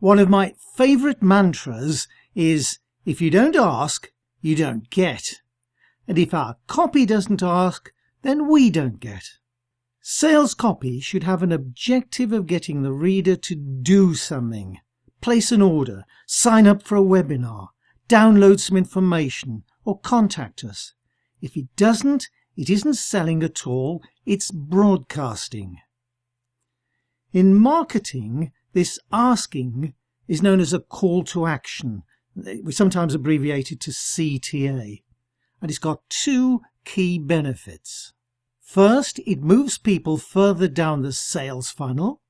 One of my favourite mantras is, if you don't ask, you don't get. And if our copy doesn't ask, then we don't get. Sales copy should have an objective of getting the reader to do something. Place an order, sign up for a webinar, download some information, or contact us. If it doesn't, it isn't selling at all, it's broadcasting. In marketing, this asking is known as a call to action. We sometimes abbreviate it to CTA. And it's got two key benefits. First, it moves people further down the sales funnel.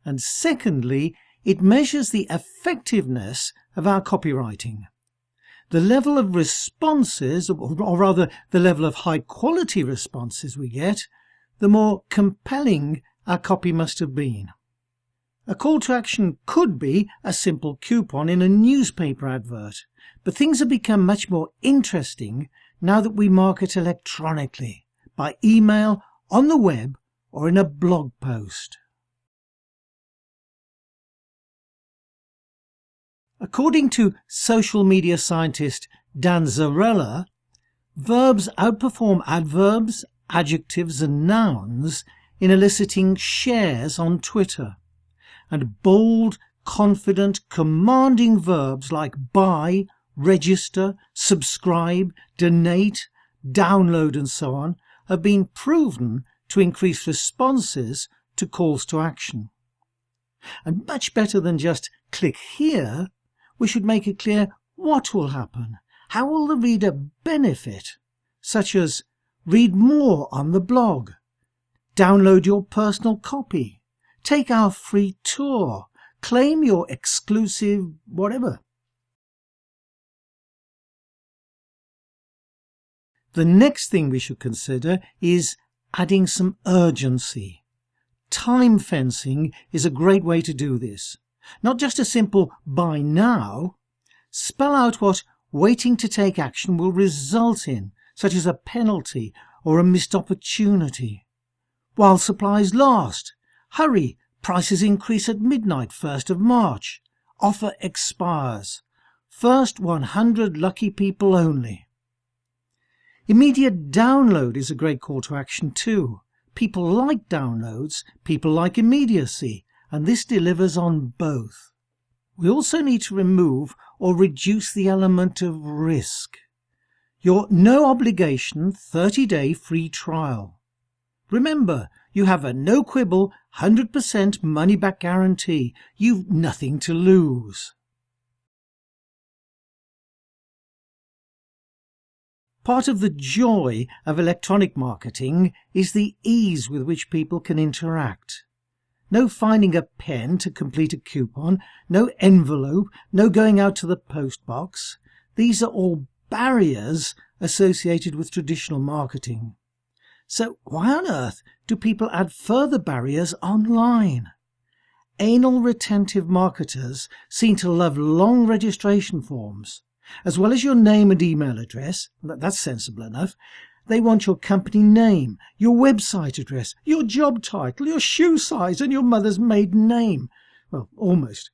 And secondly, it measures the effectiveness of our copywriting. The level of responses, or rather the level of high quality responses we get, the more compelling our copy must have been. A call to action could be a simple coupon in a newspaper advert, but things have become much more interesting now that we market electronically, by email, on the web, or in a blog post. According to social media scientist Dan Zarella, verbs outperform adverbs, adjectives and nouns in eliciting shares on Twitter. And bold, confident, commanding verbs like buy, register, subscribe, donate, download and so on have been proven to increase responses to calls to action. And much better than just click here, we should make it clear what will happen, how will the reader benefit, such as read more on the blog, download your personal copy, take our free tour, claim your exclusive whatever. The next thing we should consider is adding some urgency. Time fencing is a great way to do this. Not just a simple buy now. Spell out what waiting to take action will result in, such as a penalty or a missed opportunity. While supplies last. Hurry, prices increase at midnight, 1st of March. Offer expires. First 100 lucky people only. Immediate download is a great call to action too. People like downloads, people like immediacy, and this delivers on both. We also need to remove or reduce the element of risk. Your no obligation 30-day free trial. Remember, you have a no quibble 100% money back guarantee. You've nothing to lose. Part of the joy of electronic marketing is the ease with which people can interact. No finding a pen to complete a coupon, no envelope, no going out to the post box. These are all barriers associated with traditional marketing. So why on earth do people add further barriers online? Anal retentive marketers seem to love long registration forms. As well as your name and email address, that's sensible enough, they want your company name, your website address, your job title, your shoe size and your mother's maiden name. Well, almost.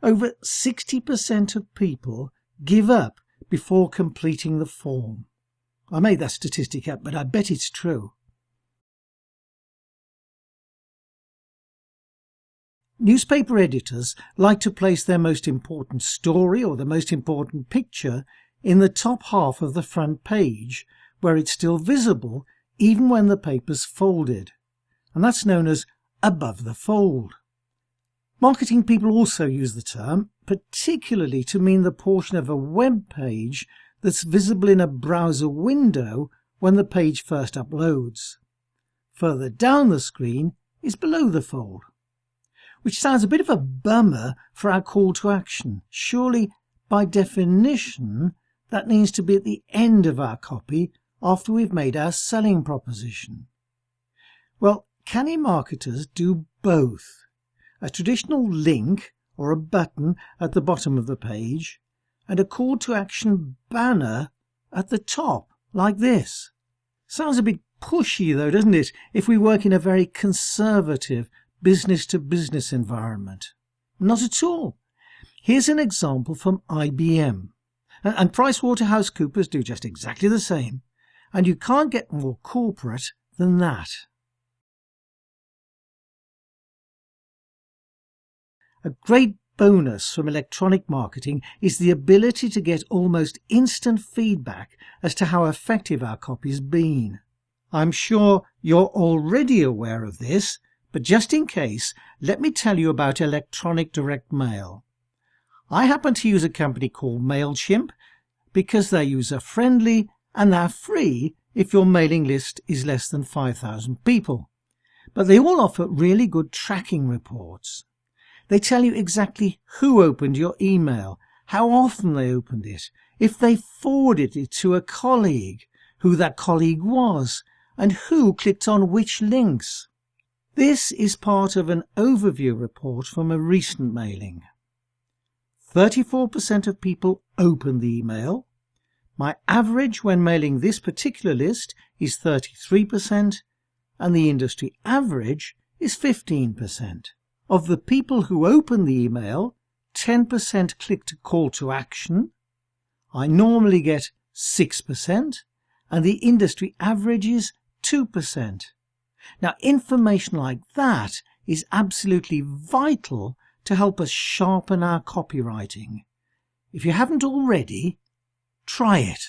Over 60% of people give up before completing the form. I made that statistic up, but I bet it's true. Newspaper editors like to place their most important story or the most important picture in the top half of the front page, where it's still visible even when the paper's folded. And that's known as above the fold. Marketing people also use the term, particularly to mean the portion of a web page that's visible in a browser window when the page first uploads. Further down the screen is below the fold. Which sounds a bit of a bummer for our call to action. Surely, by definition, that needs to be at the end of our copy after we've made our selling proposition. Well, canny marketers do both. A traditional link or a button at the bottom of the page and a call to action banner at the top, like this. Sounds a bit pushy though, doesn't it, if we work in a very conservative business-to-business environment. Not at all. Here's an example from IBM. And PricewaterhouseCoopers do just exactly the same. And you can't get more corporate than that. A great bonus from electronic marketing is the ability to get almost instant feedback as to how effective our copy's been. I'm sure you're already aware of this, but just in case, let me tell you about electronic direct mail. I happen to use a company called MailChimp because they're user-friendly and they're free if your mailing list is less than 5,000 people. But they all offer really good tracking reports. They tell you exactly who opened your email, how often they opened it, if they forwarded it to a colleague, who that colleague was, and who clicked on which links. This is part of an overview report from a recent mailing. 34% of people open the email. My average when mailing this particular list is 33%, and the industry average is 15%. Of the people who open the email, 10% clicked a call to action. I normally get 6%, and the industry average is 2%. Now, information like that is absolutely vital to help us sharpen our copywriting. If you haven't already, try it.